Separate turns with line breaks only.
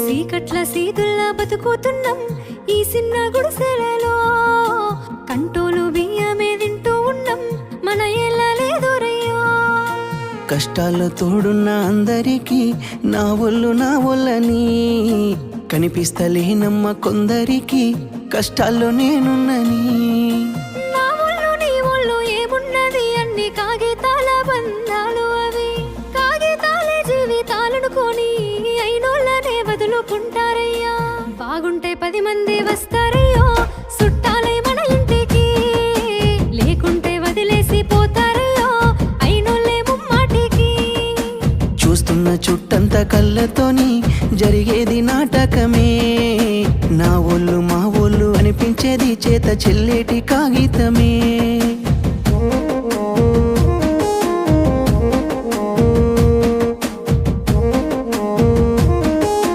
సీకట్ల సీతుల్లా బతుకుతున్నాం ఈ చిన్న గుడిసెలలో. కంటోలు బియ్యమే తింటూ ఉన్నాం మన ఏళ్ళలేదోరయ్యో.
కష్టాల్లో తోడున్న అందరికీ నా ఒళ్ళని కనిపిస్తలేనమ్మ కొందరికి కష్టాల్లో నేనున్నని.
నా ఒళ్ళు నీ ఒళ్ళు ఏమున్నది అన్ని కాగితాల బంధాలు అవి. కాగితాలే జీవితాలనుకొని అయినోళ్ళనే వదులుకుంటారయ్యా. బాగుంటే 10 మంది వస్తారయ్యో చుట్టాలై మన ఇంటికి. లేకుంటే వదిలేసి పోతారయ్యో అయినోళ్ళే ముమ్మాటికి.
చూస్తున్న చుట్టంత కళ్ళతోని జరిగేది నాటకమే. నా ఒళ్ళు మా ఒళ్ళు అనిపించేది చేత చెల్లేటి కాగితమే.